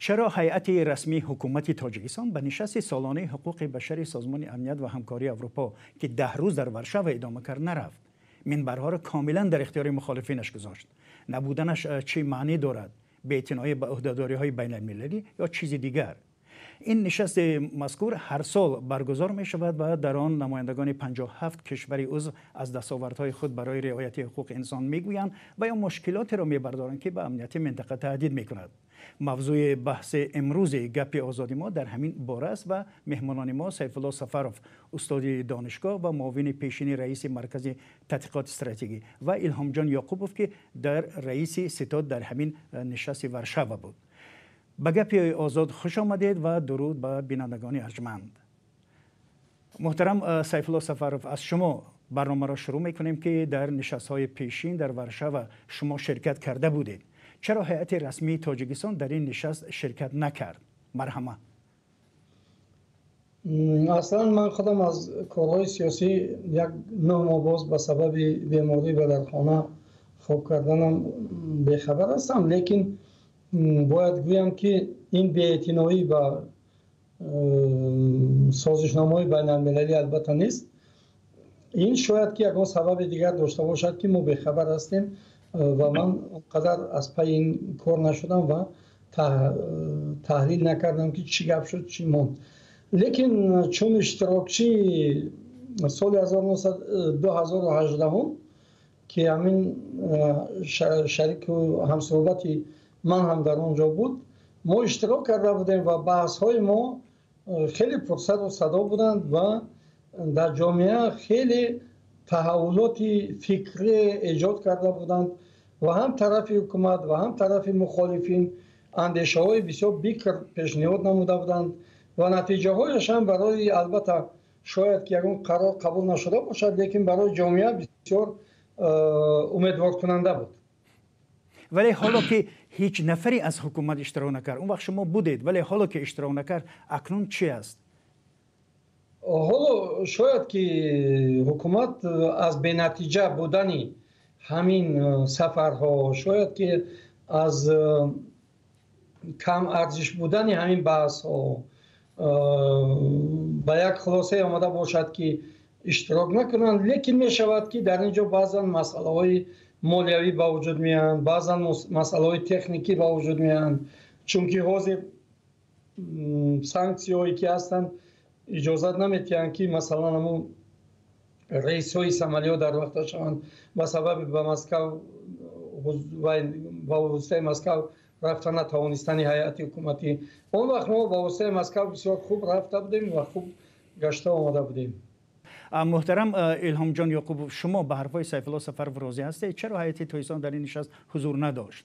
چرا هیئت رسمی حکومت تاجیکستان به نشست سالانه حقوق بشر سازمان امنیت و همکاری اروپا که 10 روز در ورشو ادامه کرد نرفت؟ منبرها را کاملا در اختیار مخالفینش گذاشت. نبودنش چه معنی دارد؟ بی‌اعتنایی به عهده‌داری‌های بین‌المللی یا چیز دیگر؟ این نشست مذکور هر سال برگزار می شود و در آن نمایندگان 57 کشور عضو از دستاوردهای خود برای رعایت حقوق انسان میگویند و یا مشکلاتی را میبردارند که به امنیت منطقه تهدید میکند. موضوع بحث امروز گپ آزادی ما در همین باره است و مهمانان ما سیف الله سفروف، استاد دانشگاه و معاون پیشین رئیس مرکز تحقیقات استراتژی، و الهام جان یعقوبوف که در رئیس ستاد در همین نشست ورشو بود. به گپ آزاد خوش آمدید و درود به بینندگان ارجمند. محترم سیف الله سفروف، از شما برنامه را شروع میکنیم که در نشست‌های پیشین در ورشو شما شرکت کرده بودید. چرا هیئت رسمی تاجیکستان در این نشست شرکت نکرد؟ مرحمه. اصلا من خودم از کارهای سیاسی یک 9 ماه باز به سبب بیماری و در خانه خواب کردنم بیخبر هستم، لیکن باید گویم که این بی‌اعتنایی و سازشنامه‌های بین‌المللی البته نیست. این شاید که یکان سبب دیگر داشته باشد که ما بیخبر هستیم و من قدر از پی این کار نشدم و تحلیل نکردم که چی گپ شد چی موند. لیکن چون اشتراکچی سال 2018 که همین شریک و همصحبتی من هم در اونجا بود، ما اشتراک کرده بودیم و بحث های ما خیلی پرسر و صدا بودند و در جامعه خیلی تحولات فکری ایجاد کرده بودند و هم طرف حکومت و هم طرف مخالفین اندیشه های بسیار بیکر پیشنهاد نموده بودند و نتیجه هایش هم برای البته شاید که یکون قرار قبول نشده باشد، لیکن برای جامعه بسیار امیدوار کننده بود. ولی حالا که هیچ نفری از حکومت اشتراک نکرد، اون وقت شما بودید، ولی حالا که اشتراک نکرد اکنون چی است؟ حالا شاید که حکومت از بی‌نتیجه بودن همین سفرها، شاید که از کم ارزش بودن همین بحث ها به یک خلاصه آمده باشد که اشتراک نکنند، لیکن می شود که در اینجا بعضا مسئله های مالیوی با وجود میان، بعضا مسئله های تکنیکی با وجود میان، چون که حاضر سانکسی هایی که هستند اجازت نمیتیند که مثلا همون رئیس های سمالی ها در وقت شوند با سبب به مسکو و با واسطه مسکو رفتن نتوانستن هیئت حکومتی. اون وقت ما با واسطه مسکو بسیار خوب رفته بودیم و خوب گشته آمده بودیم. محترم الهام جان یعقوب، شما به حرفای سیف الله سفروف راضی هستید؟ چرا هیئت تاجیکستان در این نشست حضور نداشت؟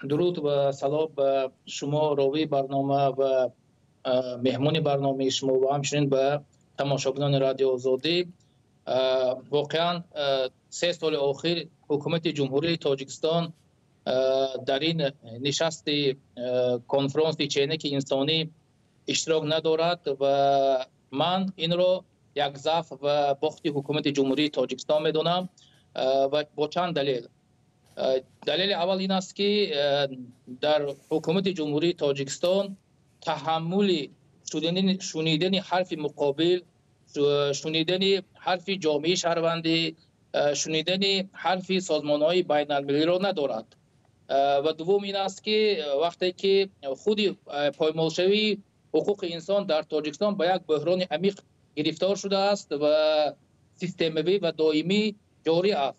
درود و سلام به شما راوی برنامه و مهمون برنامه شما و همچنین به تماشاگران رادیو آزادی. واقعا 3 سال اخیر حکومت جمهوری تاجیکستان در این نشست کنفرانس چینک انسانی اشتراک ندارد و من این را یک ضعف و باخت حکومت جمهوری تاجیکستان میدونم و با چند دلیل. دلیل اول این است که در حکومت جمهوری تاجیکستان تحمل شنیدن حرف مقابل، شنیدن حرف جامعه شهروندی، شنیدن حرف سازمان‌های بین‌المللی را ندارد. و دوم این است که وقتی که خود پایمالشوی حقوق انسان در تاجیکستان به یک بحران عمیق گرفتار شده است و سیستمی و دائمی جاری است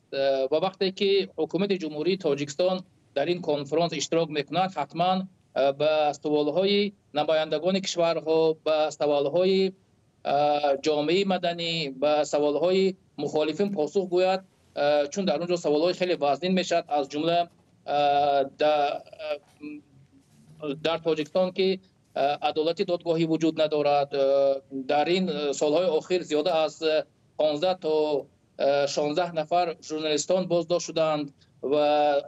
و وقتی که حکومت جمهوری تاجیکستان در این کنفرانس اشتراک میکند حتما به سوالهای نمایندگان کشورها، به سوالهای جامعه مدنی، به سوالهای مخالفین پاسخ گوید، چون در اونجا سوالهای خیلی وزین میشد، از جمله در تاجیکستان که عدالت دادگاهی وجود ندارد. در این سالهای اخیر زیاده از 15 تا 16 نفر ژورنالیستان بازداشت شدند و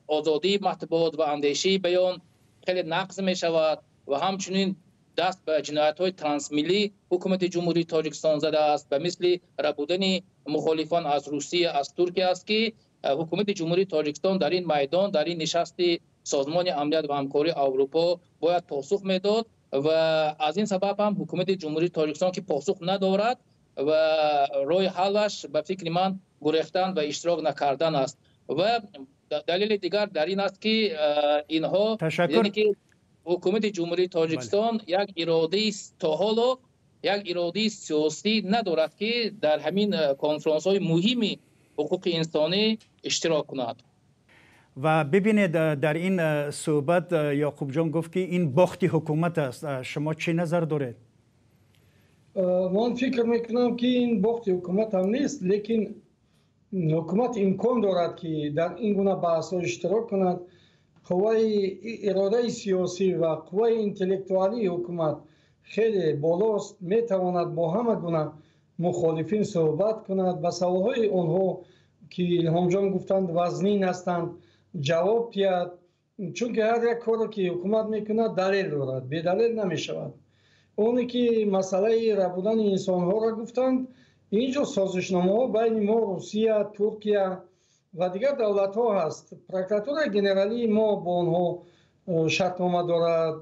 آزادی مطبوعات و اندیشه بیان خیلی نقض می شود و همچنین دست به جنایت‌های ترانسمیلی حکومت جمهوری تاجیکستان زده است و مثل ربودن مخالفان از روسیه، از ترکیه است که حکومت جمهوری تاجیکستان در این میدان، در این نشست سازمان امنیت و همکاری اروپا باید پاسخ میداد و از این سبب هم حکومت جمهوری تاجیکستان که پاسخ ندارد و راه حلش به فکر من گریختن و اشتراک نکردن است و دلیل دیگر در این است که اینها یعنی که حکومت جمهوری تاجیکستان یک اراده تا حالا یک اراده سیاسی ندارد که در همین کنفرانس های مهمی حقوق انسانی اشتراک کند. و ببینید در این صحبت یعقوب جان گفت که این باخت حکومت است. شما چه نظر دارید؟ من فکر میکنم که این باخت حکومت هم نیست، لیکن حکومت امکان دارد که در این گونه بحث ها اشتراک کند. قوه اراده سیاسی و قوه انتلکتوالی حکومت خیلی بالاست، میتواند با همه گونه مخالفین صحبت کند، به سوالهای آنها که الهام جان گفتند وزنین هستند جواب دهد، چون که هر یک کاری که حکومت میکند دلیل دارد، بی دلیل نمیشود. اونی که مسئله ربودن انسان ها را گفتند، اینجا سازشنامه ها بین ما روسیه، ترکیه و دیگر دولت ها هست. پروکراتور گنرالی ما با آنها شرطنامه دارد،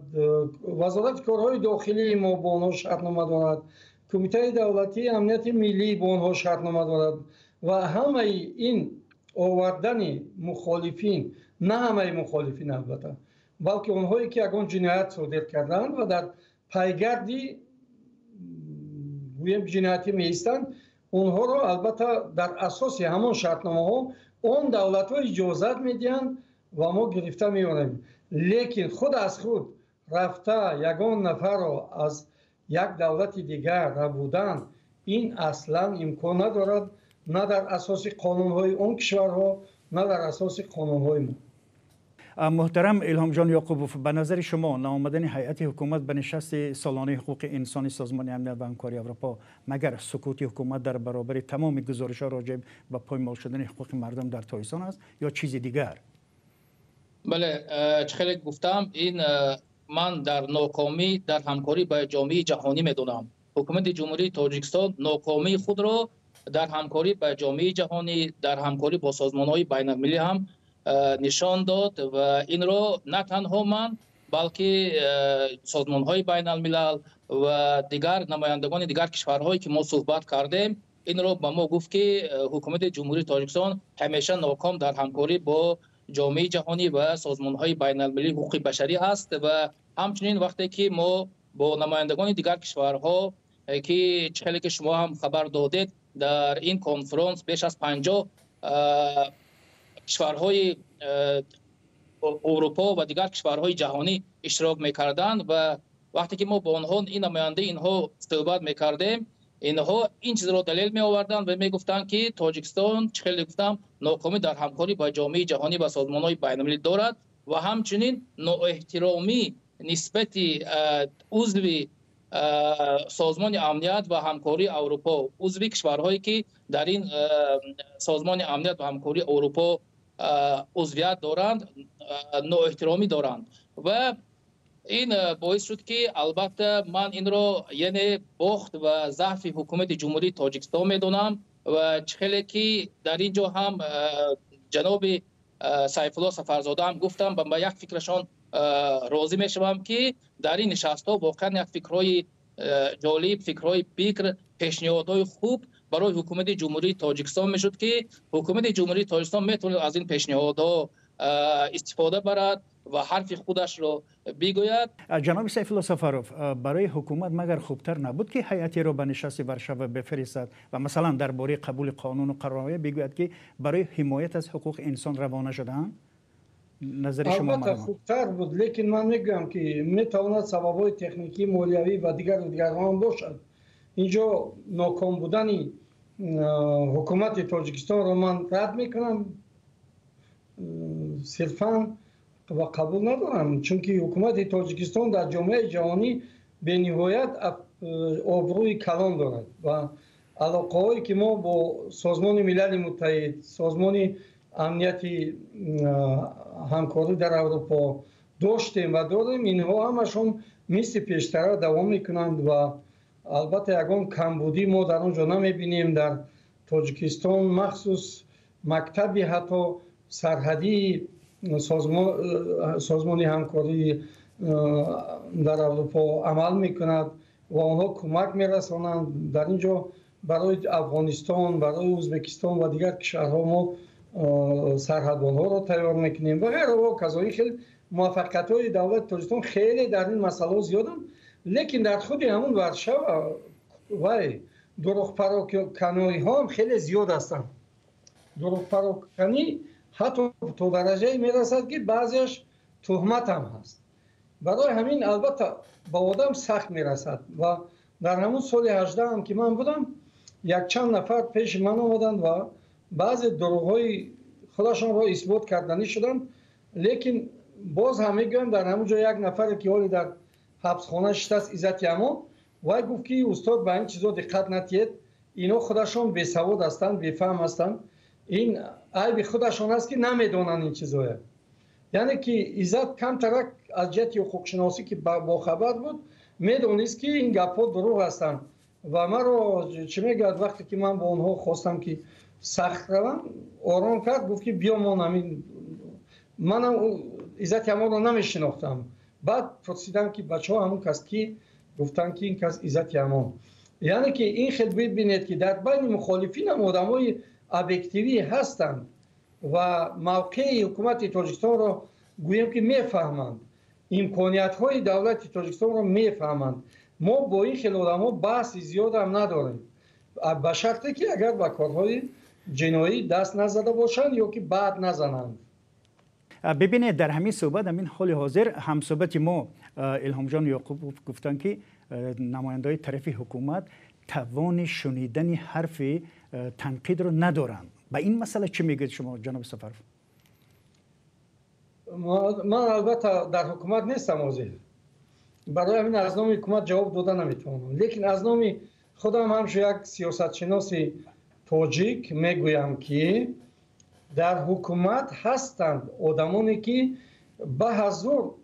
وزارت کارهای داخلی ما با آنها شرطنامه دارد، کمیته دولتی امنیت ملی با آنها شرطنامه دارد و همه این آوردن مخالفین، نه همه مخالفین البته، بلکه اونهایی که یگان جنایت صادر کردند و در پیگردی گویم جنایتی میستند، اونها را البته در اساس همان شرطنامه ها اون دولت ها اجازت میدهند و ما گرفته میاریم. لیکن خود از خود رفته یگان نفر را از یک دولت دیگر ربودن، این اصلا امکان ندارد، نه در اساس قانون های اون کشورها نه در اساس قانون های ما. محترم الهام جان یعقوبوف، به نظر شما ناآمدن هیئت حکومت به نشست سالانه حقوق انسانی سازمان امنیت و همکاری اروپا مگر سکوت حکومت در برابر تمام گزارش‌ها راجع به پایمال شدن حقوق مردم در تایستان است یا چیز دیگر؟ بله، خیلی گفتم این من در ناکامی در همکاری با جامعه جهانی میدونم. حکومت جمهوری تاجیکستان ناکامی خود را در همکاری با جامعه جهانی، در همکاری با سازمان‌های بین‌المللی هم نشان داد و این را نه تنها من بلکه سازمان‌های بین‌الملل و دیگر نمایندگان دیگر کشورهایی که ما صحبت کردیم این را به ما گفت که حکومت جمهوری تاجیکستان همیشه ناکام در همکاری با جامعه جهانی و سازمان‌های بین‌المللی حقوق بشری است و همچنین وقتی که ما با نمایندگان دیگر کشورها که چهلی که شما هم خبر دادید در این کنفرانس بیش از 50 کشورهای اروپا و دیگر کشورهای جهانی اشتراک میکردند و وقتی که ما با آنها این نماینده اینها صحبت میکردیم، اینها این چیز را دلیل می آوردند و می گفتند که تاجیکستان خیلی گفتم ناکامی در همکاری با جامعه جهانی و سازمان‌های بین‌المللی دارد و همچنین نااحترامی نسبت عضو سازمان امنیت و همکاری اروپا، عضو کشورهایی که در این سازمان امنیت و همکاری اروپا عضویت دارند نااحترامی دارند و این باعث شد که البته من این را یعنی باخت و ضعف حکومت جمهوری تاجیکستان میدونم و خیلی که در اینجا هم جناب سیف الله سفرزاده هم گفتم با یک فکرشان راضی میشوم که در این نشست ها واقعا یک فکرهای جالب، فکرهای بکر، پیشنهادهای خوب برای حکومت جمهوری تاجیکستان میشد که حکومت جمهوری تاجیکستان میتونه از این پیشنهادها استفاده برد و حرف خودش رو بگوید. جناب سیف الله سفروف، برای حکومت مگر خوبتر نبود که هیئتی را به نشست ورشاو بفرستد و مثلا درباره قبول قانون و قرارنامه بگوید که برای حمایت از حقوق انسان روانه شدن؟ نظر شما؟ البته خوبتر بود، لیکن من میگم که میتواند سبب‌های تکنیکی، مالیوی و دیگر هم باشد. اینجا ناکام بودن حکومت تاجیکستان را من رد میکنم، صرفا و قبول ندارم، چون که حکومت تاجیکستان در جامعه جهانی به نهایت آبروی کلان دارد و علاقه هایی که ما با سازمان ملل متحد، سازمان امنیتی همکاری در اروپا داشتیم و داریم، اینها همشون مثل پیشتر دوام میکنند و البته یگان کمبودی ما در اونجا نمیبینیم. در تاجیکستان مخصوص مکتبی حتی سرحدی سازمان همکاری در اروپا عمل میکند و آنها کمک میرسانند. در اینجا برای افغانستان، برای ازبکستان و دیگر کشورها ما سرحدبان‌ها را تیار میکنیم و غیره و کذالک. خیلی موفقیت‌های دولت تاجیکستان خیلی در این مسئله زیادن، لیکن در خود همون ورشو و دروغ پراکنی ها هم خیلی زیاد هستند. دروغ پراکنی حتی تو درجه میرسد که بعضیش تهمت هم هست. برای همین البته با آدم سخت میرسد و در همون سال 18 هم که من بودم یک چند نفر پیش من آمدند و بعضی دروغ‌های خودشان را اثبات کردنی شدند، لیکن باز همه گویم در همونجا یک نفر که حالی در حبسخانه شده است، عزت اما و گفت که استاد به این چیزا دقت نتید، اینا خودشان بی‌سواد هستند، بی‌فهم هستند، این عیب خودشان است که نمیدونن این چیزا. یعنی که عزت کم ترک از جهت حقوق شناسی که با خبر بود میدونست که این گپ‌ها دروغ هستند و من رو چه میگه وقتی که من با اونها خواستم که سخت روم آرام کرد، گفت که بیا ما نمین. منم عزت اما رو نمیشناختم. بعد پرسیدم که بچه‌ها همون کس کی؟ گفتن که این کس عزت اما. یعنی که این خیلی ببینید که در بین مخالفین هم آدمای ابجکتیوی هستند و موقع حکومت تاجیکستان را گویم که میفهمند، امکانیت‌های دولت تاجیکستان را میفهمند. ما با این خیلی آدم‌ها بحث زیاد هم نداریم، به شرطی که اگر به کارهای جنایی دست نزده باشند یا که بعد نزنند. ببینید در همین صحبت، همین حال حاضر هم صحبت ما الهام جان یعقوب گفتن که نماینده‌های طرف حکومت توان شنیدن حرف تنقید رو ندارند. به این مسئله چی میگید شما جناب سفرو؟ من البته در حکومت نیستم حاضر، برای همین از نام حکومت جواب دادن نمیتونم، لیکن از نام خودم همش یک سیاست شناس تاجیک میگویم که در حکومت هستند آدمانی که به حضور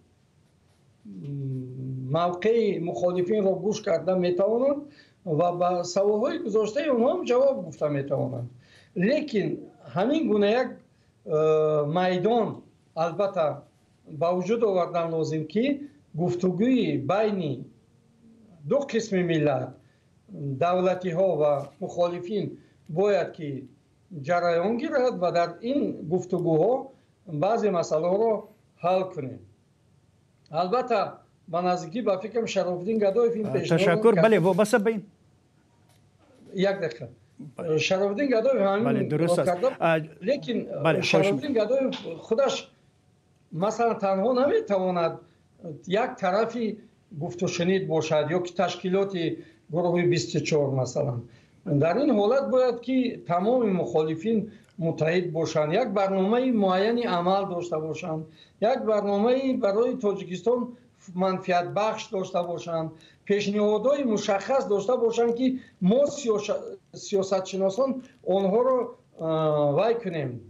موقع مخالفین را گوش کرده میتوانند و به سوالهای گذاشته اونها هم جواب گفته میتوانند. لیکن همین گونه یک میدان البته با وجود آوردن لازم که گفتگوی بین دو قسم ملت، دولتی ها و مخالفین باید که جریان گیرد و در این گفتگوها بعضی مسئله را حل کنیم. البته به نزدیکی به فکرم شرافالدین گدایف این پیشنهاد تشکر. بله وابسته به این یک دقیقه شرافالدین گدایف همین درست است، لیکن شرافالدین گدایف خودش مثلا تنها نمیتواند یک طرفی گفت و شنید باشد یا که تشکیلات گروه 24 مثلا. در این حالت باید که تمام مخالفین متحد باشند، یک برنامه معینی عمل داشته باشند، یک برنامه برای تاجیکستان منفعت بخش داشته باشند، پیشنهادهای مشخص داشته باشند که ما سیاست شناسان آنها رو وای کنیم،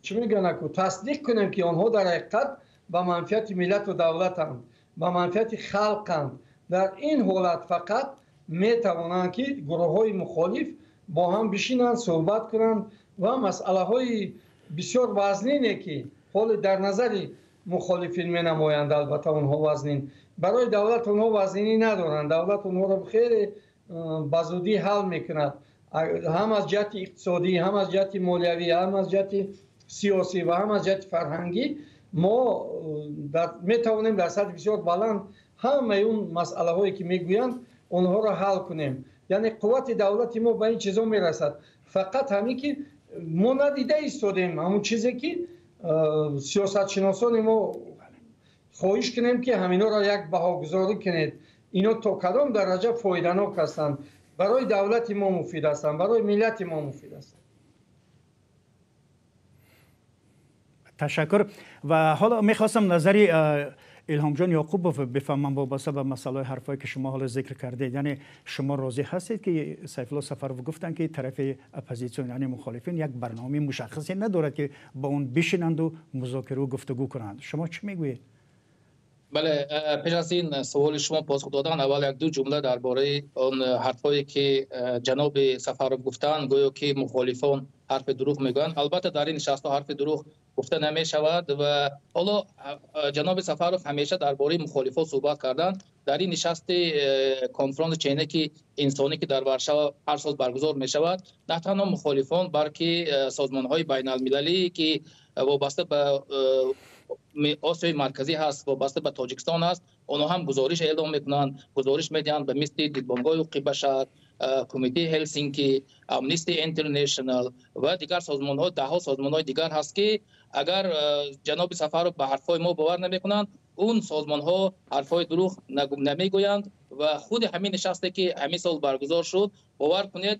چی میگن که تصدیق کنیم که آنها در حقیقت به منفعت ملت و دولتند، به منفعت خلقند. در این حالت فقط میتوانند که گروه های مخالف با هم بشینند صحبت کنند و مسئله های بسیار وزنینه که حال در نظر مخالفین می نمایند، البته اونها وزنین، برای دولت اونها وزنینی ندارند. دولت اونها را خیلی بزودی حل میکند، هم از جهت اقتصادی، هم از جهت مالیوی، هم از جهت سیاسی و هم از جهت فرهنگی. ما میتوانیم در سطح بسیار بلند همه اون مسئله هایی که میگویند اونها را حل کنیم. یعنی قوت دولتی ما به این چیزا میرسد، فقط همین که ما ندیده ایستادیم همون چیزی که سیاست شناسان ما خواهش کنیم که همینا را یک بهاگذاری کنید، اینا تا کدام درجه فایده‌ناک هستند، برای دولت ما مفید هستند، برای ملت ما مفید هستند. تشکر. و حالا میخواستم نظری الهام جان یعقوب بفهمم وابسته به مسئله حرفایی که شما حالا ذکر کردید. یعنی شما راضی هستید که سیف الله سفرو گفتن که طرف اپوزیسیون یعنی مخالفین یک برنامه مشخصی ندارد که با اون بشینند و مذاکره و گفتگو کنند؟ شما چی میگویید؟ بله، پیش از این سوال شما پاسخ دادن، اول یک دو جمله درباره اون حرفایی که جناب سفرو گفتن، گویا که مخالفان حرف دروغ میگن. البته در این نشست حرف دروغ گفته نمی شود. و حالا جناب سفرов همیشه درباره مخالفان صحبت کردن. در این نشست کنفرانس چینکی انسانی که در ورشو هر سال برگزار می شود، نه تنها مخالفان بلکه سازمان های بین المللی که وابسته به آسیای مرکزی هست، وابسته به تاجیکستان هست، آنها هم گزارش اعلام میکنند، گزارش میدهند به مثل دیدبانگاه حقوق بشر، کمیته هلسینکی، امنیستی اینترنشنال و دیگر سازمان ها، ده ها سازمان های دیگر هست که اگر جناب سفرov به حرفای ما باور نمیکنند، اون سازمان ها حرفای دروغ نمیگویند. و خود همین نشستی که همین سال برگزار شد، باور کنید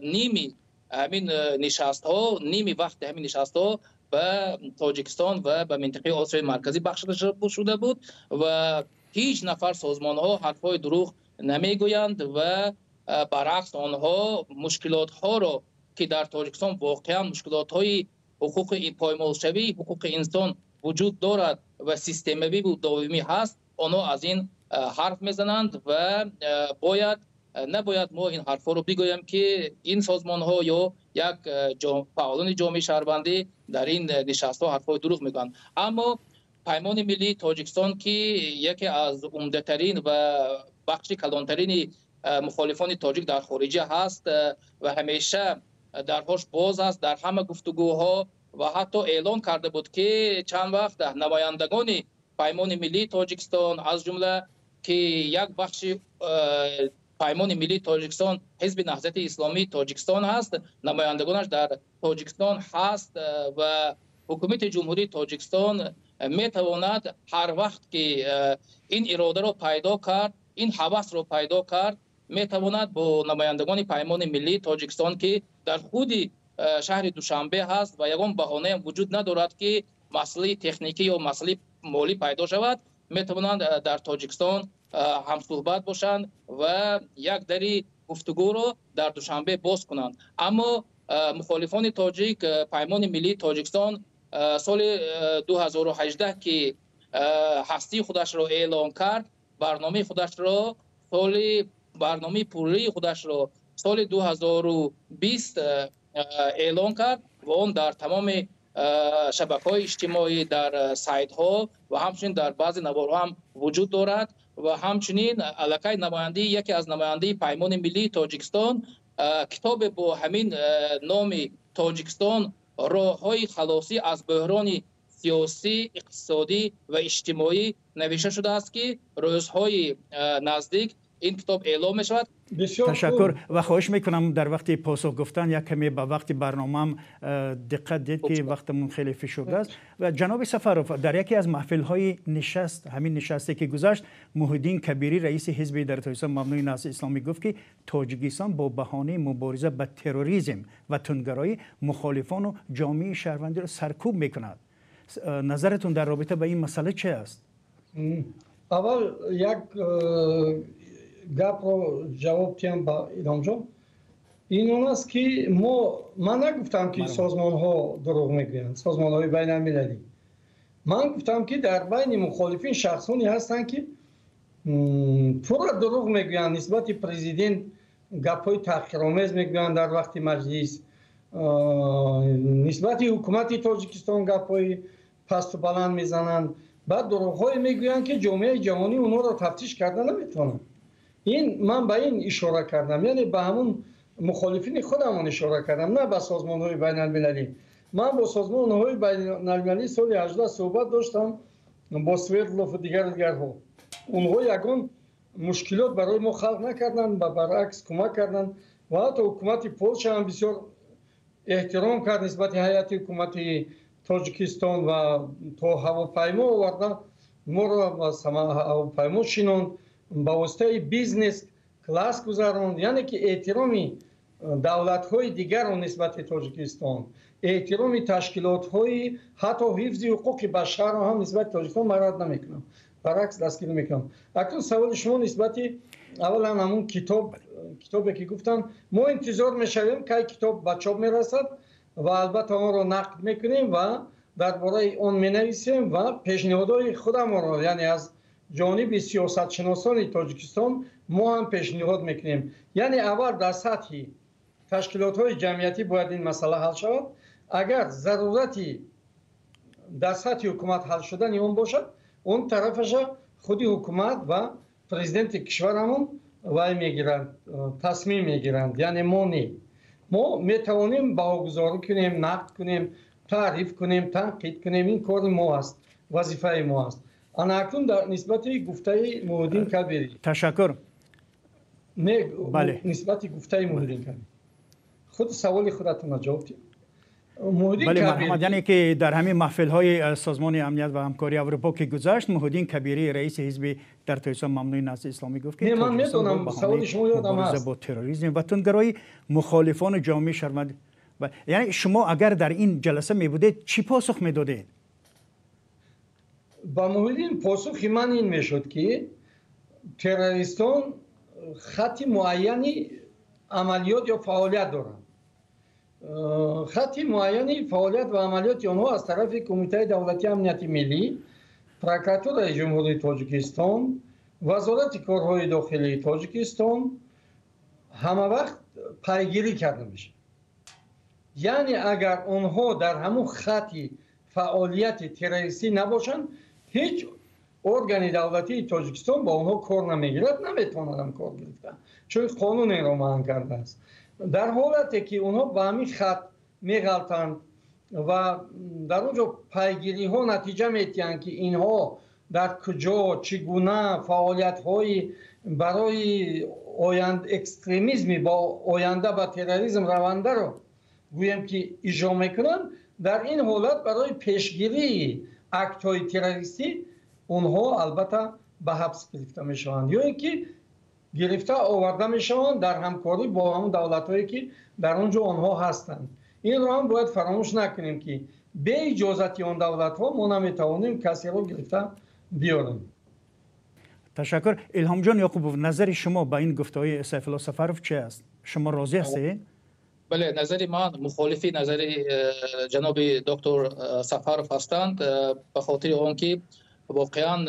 نیمی همین نشست ها، نیمی وقت همین نشست ها به تاجیکستان و به منطقه آسیای مرکزی بخشیده شده بود و هیچ نفر سازمان ها حرفای دروغ نمیگویند و برعکس آنها مشکلات ها را که در تاجیکستان واقعا مشکلات های حقوق پایمال شوی، حقوق انسان وجود دارد و سیستمی و دائمی هست، آنها از این حرف میزنند و نباید ما این حرفا رو بگویم که این سازمان ها یا یک فعالان جامعه شهروندی در این نشست ها حرفای دروغ میگن. اما پیمان ملی تاجیکستان که یکی از عمده ترین و بخش کلانترین مخالفان تاجیک در خارجه هست و همیشه درهاش باز است در همه گفتگوها و حتی اعلان کرده بود که چند وقت نمایندگان پیمان ملی تاجیکستان از جمله که یک بخش پیمان ملی تاجیکستان حزب نهضت اسلامی تاجیکستان هست، نمایندگانش در تاجیکستان هست و حکومت جمهوری تاجیکستان میتواند هر وقت که این اراده رو پیدا کرد، این هوس رو پیدا کرد، میتواند با نمایندگان پیمان ملی تاجیکستان که در خود شهر دوشنبه هست و یگان بهانه هم وجود ندارد که مسئله تکنیکی یا مسئله مالی پیدا شود، میتوانند در تاجیکستان هم صحبت باشند و یک دری گفتگو رو در دوشنبه باز کنند. اما مخالفان تاجیک پیمان ملی تاجیکستان سال 2018 که هستی خودش را اعلام کرد، برنامه پولی خودش را سال 2020 اعلان کرد و اون در تمام شبکه‌های اجتماعی، در سایت ها و همچنین در بعضی نوارها هم وجود دارد و همچنین علاقه نماینده یکی از نماینده پیمان ملی تاجیکستان کتاب با همین نام تاجیکستان راه‌های خلاصی از بحران سیاسی، اقتصادی و اجتماعی نوشته شده است که روزهای نزدیک این کتاب اعلام می شود. تشکر و خواهش میکنم در وقت پاسخ گفتن یک کمی به وقت برنامه دقت دید که وقتمون خیلی فشرده است. و جناب سفرov در یکی از محفل های نشست، همین نشستی که گذشت، محیدین کبیری رئیس حزب در تاجیکستان مبنای نهضت اسلامی گفت که تاجیکستان با بهانه مبارزه با تروریسم و تندگرایی مخالفان و جامعه شهروندی را سرکوب میکند. نظرتون در رابطه با این مسئله چه است؟ اول یک گپ رو جواب تیم با ایدام جان. این اون است که من نگفتم که سازمان ها دروغ میگویند، سازمان های بین المللی. من گفتم که در بین مخالفین شخصانی هستند که پورا دروغ میگویند، نسبت پرزیدنت گپ های تحقیرآمیز میگویند در وقت مجلس، نسبت حکومت تاجیکستان گپ های پست و بلند میزنند، بعد دروغ های میگویند که جامعه جهانی اونها را تفتیش کردن نمیتونن. من به این اشاره کردم، یعنی به همون مخالفین خودمون اشاره کردم، نه به سازمان های بین المللی. من با سازمان های بین المللی سال 18 صحبت داشتم، با سویدلوف و دیگرها. اونها یگان مشکلات برای ما خلق نکردن و برعکس کمک کردن و حتی حکومت پولشا هم بسیار احترام کرد نسبت هیئت حکومت تاجیکستان و تا هواپیما آوردن ما را هواپیما شیناند، با واسطه بیزنس کلاس گذراند. یعنی که احترامی دولت‌های دیگر را نسبت تاجیکستان، احترامی تشکیلات‌های حتی حفظ حقوق بشر را هم نسبت تاجیکستان مراد نمی‌کنم، برعکس دستگیر می‌کنم. اکنون سوال شما نسبت اولا همون کتابی که گفتم، ما انتظار می‌شویم که کتاب به چاپ می‌رسد و البته آن را نقد می‌کنیم و درباره آن می‌نویسیم و پیشنهادهای خودمان را، یعنی از جانب سیاست شناسان تاجیکستان ما هم پیشنهاد میکنیم. یعنی اول در سطح تشکیلات های جمعیتی باید این مسئله حل شود. اگر ضرورتی در سطح حکومت حل شدن اون باشد، اون طرفش خودی حکومت و پرزیدنت کشورمون وای میگیرند، تصمیم میگیرند. یعنی ما میتوانیم باگذاری کنیم، نقد کنیم، تعریف کنیم، تنقید کنیم. این کار ما است، وظیفه ما است. انا اکنون در نسبت گفته محمودین کبیری تشکر. بله. نسبت گفته محمودین کبیری خود سوال خودتون جواب بدید. بله مرحمت، یعنی که در همین محفل های سازمان امنیت و همکاری اروپا که گذشت، محمودین کبیری رئیس حزب در تاجیکستان ممنوع نهضت اسلامی گفت که من میدونم سوال شما یادم هست با تروریسم و تندگرایی مخالفان جامعه شهروندی. یعنی شما اگر در این جلسه می بودید چی پاسخ میدادید؟ با محمودین پاسخ من این میشد که تروریستان خط معینی عملیات یا فعالیت دارند. خط معینی فعالیت و عملیات آنها از طرف کمیته دولتی امنیت ملی، پروکراتور جمهوری تاجیکستان، وزارت کارهای داخلی تاجیکستان همه وقت پیگیری کرده میشه. یعنی اگر آنها در همون خطی فعالیت تروریستی نباشند، هیچ ارگان دولتی تاجیکستان با آنها کار نمیگیرد، نمیتوانند کار گرفتن، چون قانون این را منع کرده است. در حالتی که اونها به همین خط میغلطند و در اونجا پیگیری ها نتیجه میتیند که اینها در کجا چگونه فعالیت های برای اکستریمیسم با آینده و تروریسم رونده رو گویم که اجرا میکنند، در این حالت برای پیشگیری اکت های تروریستی اونها البته به حبس گرفته میشوند یا اینکه گرفته آورده میشوند در همکاری با همون دولت‌هایی که در اونجا آنها هستند. این رو هم باید فراموش نکنیم که به اجازت آن دولت‌ها ما نمیتوانیم کسی رو گرفته بیاریم. تشکر. الهام جان یعقوبوف، نظر شما با این گفته‌های سیف الله سفرов چه است؟ شما راضی هستید؟ بله، نظر من مخالفی نظر جناب دکتر سفرov هستند، به خاطر آنکه واقعا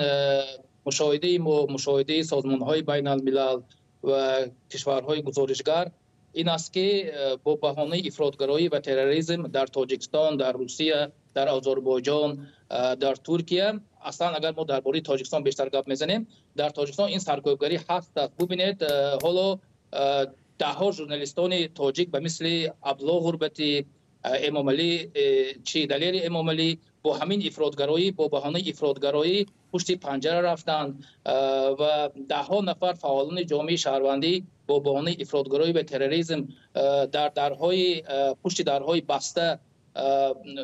مشاهده سازمان‌های بین الملل و کشورهای گزارشگر این است که با بهانه افراطگرایی و تروریسم در تاجیکستان، در روسیه، در آذربایجان، در ترکیه، اصلا اگر ما درباره تاجیکستان بیشتر گپ میزنیم، در تاجیکستان این سرکوبگری هست. ببینید حالا ده ها ژورنالیستان تاجیک به مثل عبدالله غربتی، امام علی چی دلیر امام علی با همین افراطگرایی، با بهانه افراطگرایی پشت پنجره رفتند و ده ها نفر فعالان جامعه شهروندی با بهانه افراطگرایی و تروریسم در درهای پشت درهای بسته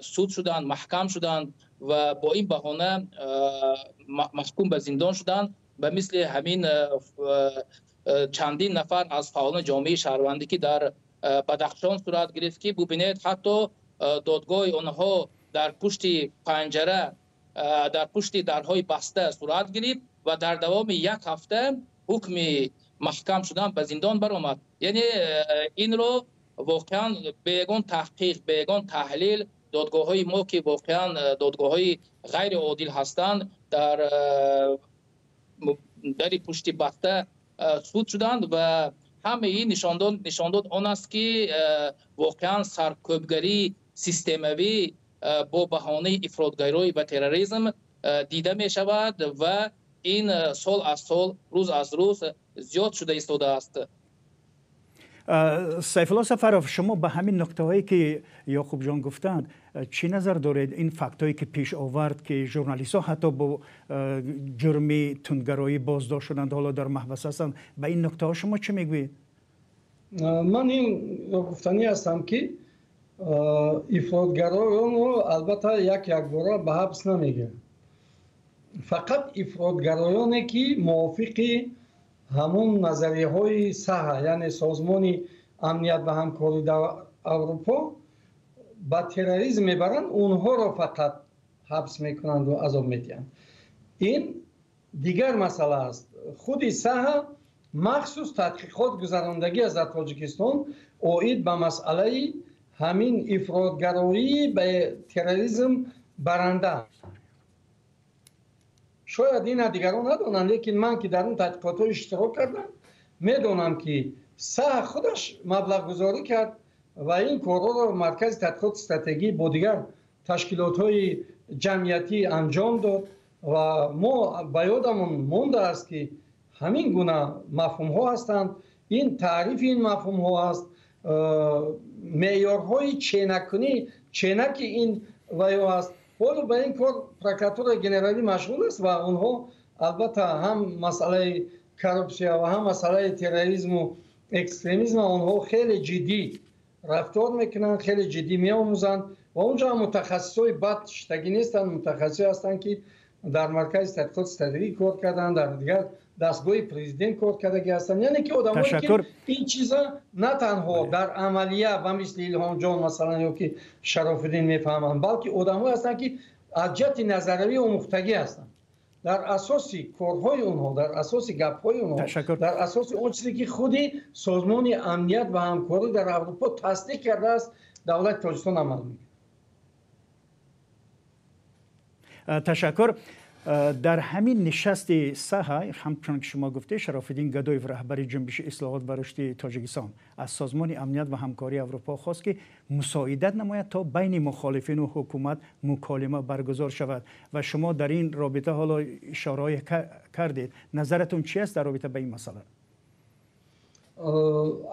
سود شدند، محکم شدند و با این بهانه محکوم به زندان شدند. به مثل همین چندین نفر از فعالان جامعه شهروندی که در بدخشان صورت گرفت که ببینید حتی دادگاه آنها در پشت پنجره، در پشت درهای بسته صورت گرفت و در دوام یک هفته حکم محکم شدن به زندان برآمد. یعنی این رو واقعا بیگان تحقیق، بیگان تحلیل دادگاه های ما که واقعا دادگاه های غیر عادل هستند در پشت بسته سود شدند و همه این نشانداد آن است که واقعا سرکوبگری سیستموی با بهانه افراطگرایی و تروریسم دیده می شود و این سال از سال، روز از روز زیاد شده ایستاده است. سیف الله سفرov، شما به همین نکته هایی که یعقوب جان گفتند چی نظر دارید؟ این فکت هایی که پیش آورد که ژورنالیست ها حتی با جرم تندگرایی بازداشت شدند، حالا در محبس هستند، به این نکته ها شما چه میگویید؟ من این گفتنی هستم که افراطگرایان رو البته یک باره به حبس نمیگه. فقط افراطگرایانی که موافق همون نظریه های صحه، یعنی سازمان امنیت و همکاری در اروپا با تروریسم میبرند، اونها را فقط حبس میکنند و عذاب میدهند. این دیگر مسئله است. خود صحه مخصوص تحقیقات گذراندگی از تاجیکستان اوید به مسئله همین افراطگرایی به تروریسم برنده. شاید این دیگران ندانند، لیکن من که در اون تحقیقات اشتراک کردم میدونم که صح خودش مبلغ گذاری کرد و این کارها را مرکز تحقیقات استراتژی با دیگر تشکیلات‌های جمعیتی انجام داد و ما به یادمون مونده است که همین گونه مفهوم‌ها هستند. این تعریف این مفهوم‌ها است، معیارهای چینک این ویو است. ولی به این کار پروکراتور گنرالی مشغول است و اونها البته هم مسئله کورپسیا و هم مسئله تروریسم و اکستریمیسم اونها خیلی جدی رفتار میکنن، خیلی جدی میآموزند و اونجا متخصصای بد شتگی نیستن، متخصصی هستند که در مرکز تحقیقات استراتژی کار کردن، در دیگر دستگاه پرزیدنت کار کرده هستند. یعنی که آدمایی که این چیزا نه تنها در عملیه و مثل الهام جان مثلا یا که شرف الدین میفهمند، بلکه آدمایی هستند که از جهت نظریه آموختگی هستند. در اساس کارهای اونها، در اساس گپ‌های اونها، در اساس اون چیزی که خودی سازمان امنیت و همکاری در اروپا تصدیق کرده است، دولت تاجیکستان عمل می‌کند. تشکر. در همین نشست ساحه همچون که شما گفته، شرف الدین گدایف رهبر جنبش اصلاحات و رشد تاجیکستان از سازمان امنیت و همکاری اروپا خواست که مساعدت نماید تا بین مخالفین و حکومت مکالمه برگزار شود و شما در این رابطه حالا اشاره کردید. نظرتون چی است در رابطه با این مسئله؟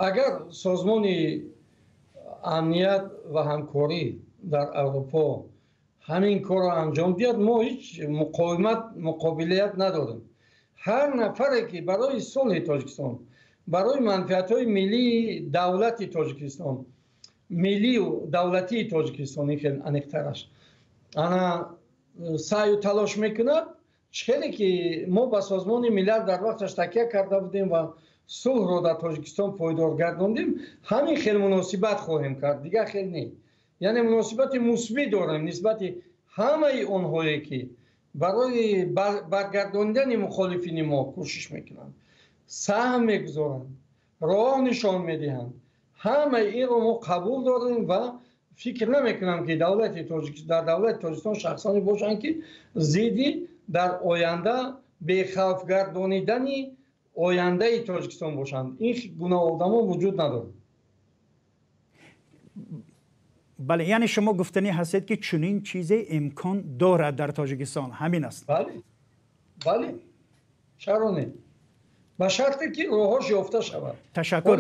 اگر سازمان امنیت و همکاری در اروپا همین کار رو انجام بیاد، ما هیچ مقابلیت نداریم. هر نفری که برای صلح تاجیکستان، برای منفعت‌های ملی دولت تاجیکستان، ملی و دولتی تاجیکستان، این خیلی انیق‌ترش انا سعی و تلاش میکنه، چیزی که ما با سازمان ملل در وقتش تکیه کرده بودیم و صلح رو در تاجیکستان پایدار گرداندیم، همین خیلی مناسبت خواهیم کرد، دیگه خیلی نه. یعنی مناسبت مثبت داریم نسبت همه اونهایی که برای برگرداندن مخالفین ما کوشش میکنند، سهم میگذارند، راه نشان میدهند. همه این رو ما قبول داریم و فکر نمیکنم که در دولت تاجیکستان شخصانی باشند که زیدی در آینده به خوف گردانیدن آینده تاجیکستان باشند. این گونه آدما وجود نداره. بله، یعنی شما گفتنی هستید که چنین چیزی امکان دارد در تاجیکستان، همین است؟ بله چرا نه؟ به شرطی که راهاش یافته شود. تشکر.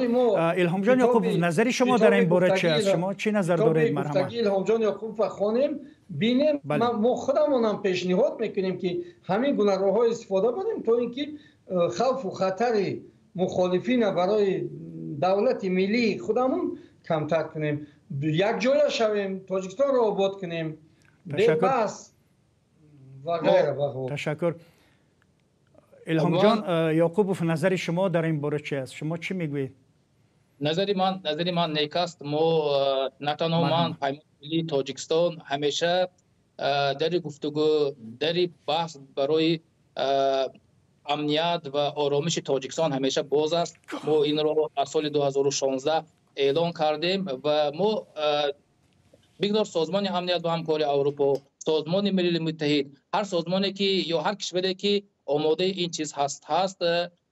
الهام جان یعقوب، نظری شما در این باره چی است؟ شما چی نظر دارید؟ مرحبا. الهام جان یعقوب و خانم بینیم، ما خودمون هم پیشنهاد میکنیم که همین گونه راهها استفاده کنیم تا اینکه خوف و خطر مخالفین برای دولت ملی خودمون کمتر کنیم، یک جای شویم، تاجیکستان رو آباد کنیم. بس و غیره. تشکر. الهام جان یعقوب، نظر شما در این باره چی است؟ شما چی میگویید؟ نظری من نیک است. ما نه تنها من پیمان ملی تاجیکستان همیشه در گفتگو، در بحث برای امنیت و آرامش تاجیکستان همیشه باز است. ما این رو از سال 2016 اعلان کردیم و ما بگذار سازمان امنیت و همکاری اروپا، سازمان ملل متحد، هر سازمانی که یا هر کشوری که آماده این چیز هست،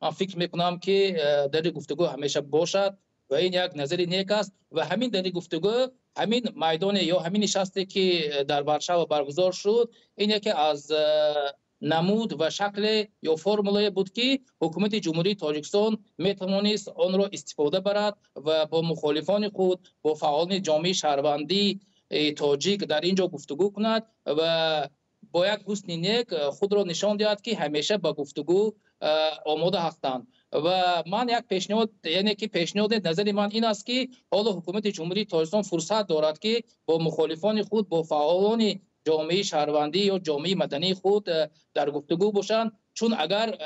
من فکر میکنم که در گفتگو همیشه باشد و این یک نظری نیک است. و همین در گفتگو، همین میدان یا همین نشستی که در ورشو برگزار شد، این یکی از نمود و شکل یا فرمولای بود که حکومت جمهوری تاجیکستان میتوانست آن را استفاده برد و با مخالفان خود، با فعالان جامعه شهروندی تاجیک در اینجا گفتگو کند و با یک حسن نیک خود را نشان دهد که همیشه با گفتگو آماده هستند. و من یک پیشنهاد، یعنی که پیشنهاد نظر من این است که حالا حکومت جمهوری تاجیکستان فرصت دارد که با مخالفان خود، با فعالان جامعه شهروندی یا جامعه مدنی خود در گفتگو باشند، چون اگر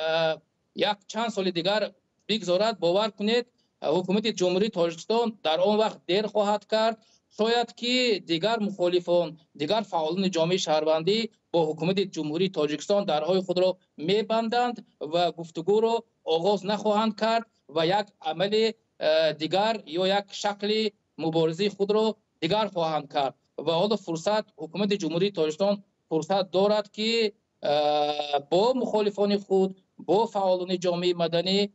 یک چند سال دیگر بگذارد، باور کنید حکومت جمهوری تاجیکستان در آن وقت دیر خواهد کرد. شاید که دیگر مخالفان، دیگر فعالان جامعه شهروندی با حکومت جمهوری تاجیکستان درهای خود را میبندند و گفتگو را آغاز نخواهند کرد و یک عمل دیگر یا یک شکل مبارزه خود را دیگر خواهند کرد. و حالا فرصت، حکومت جمهوری تاجیکستان فرصت دارد که با مخالفان خود، با فعالان جامعه مدنی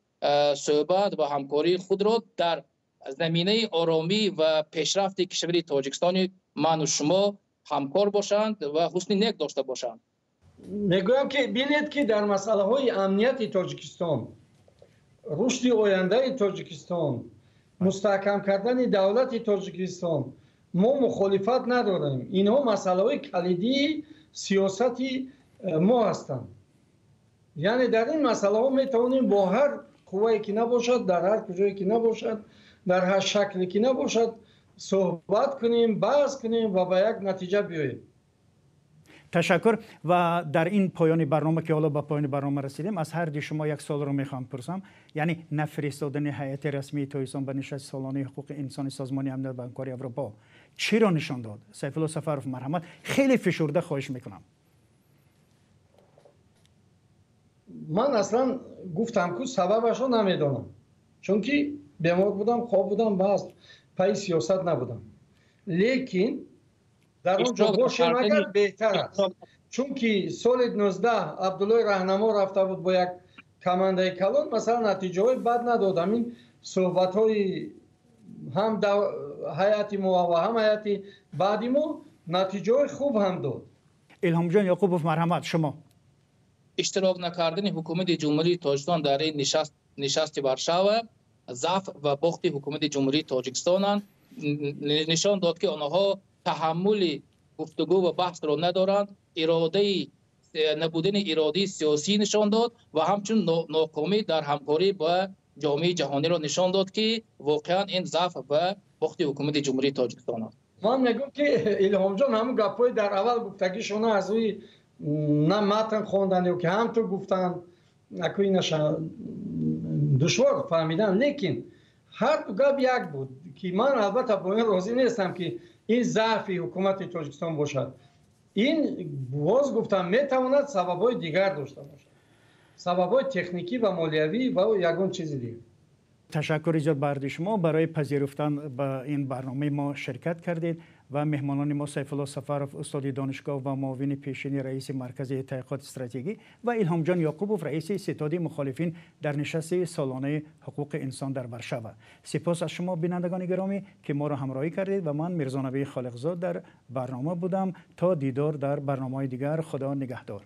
صحبت و همکاری خود را در زمینه آرامی و پیشرفت کشور تاجیکستان من و شما همکار باشند و حسن نیت داشته باشند. میگویم که بینید که در مسئله های امنیت تاجیکستان، رشد آینده تاجیکستان، مستحکم کردن دولت تاجیکستان ما مخالفت نداریم. اینها مسئله های کلیدی سیاستی ما هستند. یعنی در این مسئله ها میتوانیم با هر قوایی که نباشد، در هر کجایی که نباشد، در هر شکلی که نباشد صحبت کنیم، بحث کنیم و به یک نتیجه بیاییم. تشکر. و در این پایان برنامه که حالا به پایان برنامه رسیدیم، از هر دی شما یک سوال رو میخوام پرسم. یعنی نفرستادن هیئت رسمی تاجیکستان به نشست سالانه حقوق انسان سازمان امنیت و همکاری اروپا چی را نشان داد؟ سیف الله سفرов مرحمت، خیلی فشرده خواهش میکنم. من اصلا گفتم که سببش رو نمیدونم، چون که بیمار بودم، خواب بودم، باز پای سیاست نبودم. لیکن در اونجا باشه مگر بهتر است، چون که سال 19 عبدالله رهنما رفته بود با یک کمانده کلان، مثلا نتیجه های بد ندادم. این صحبت های هم هیئت ما و هم هیئت بعدی ما نتیجه های خوب هم داد. الهام جان یعقوبوف مرحمت، شما اشتراک نکردن حکومت جمهوری تاجیکستان در این نشست ورشاو ضعف و باخت حکومت جمهوری تاجیکستان نشان داد که آنها تحمل گفتگو و بحث را ندارند. نبودن اراده سیاسی نشان داد و همچنین ناکامی در همکاری با جامعه جهانی را نشان داد که واقعا این ضعف و باخت حکومت جمهوری تاجیکستان است. من میگم که الهام جان همون گپای در اول گفتگیشون از روی نه متن خواندن که هم تو گفتن اکوی نشان دشوار فهمیدن، لیکن هر دو گپ یک بود که من البته با این راضی نیستم که این ضعف حکومت تاجیکستان باشد. این باز گفتم میتواند سبب‌های دیگر داشته باشد، سبب‌های تکنیکی و مالیوی و یگان چیز دیگر. تشکر ایجاد بردی شما برای پذیرفتن به این برنامه ما شرکت کردید و مهمانان ما سیف الله سفرов استاد دانشگاه و معاون پیشین رئیس مرکز تحقیقات استراتژیکی و الهام جان یعقوبوف رئیس ستاد مخالفین در نشست سالانه حقوق انسان در ورشاو. سپاس از شما بینندگان گرامی که ما را همراهی کردید و من میرزا نبی خالقزاد در برنامه بودم. تا دیدار در برنامه دیگر، خدا نگهدار.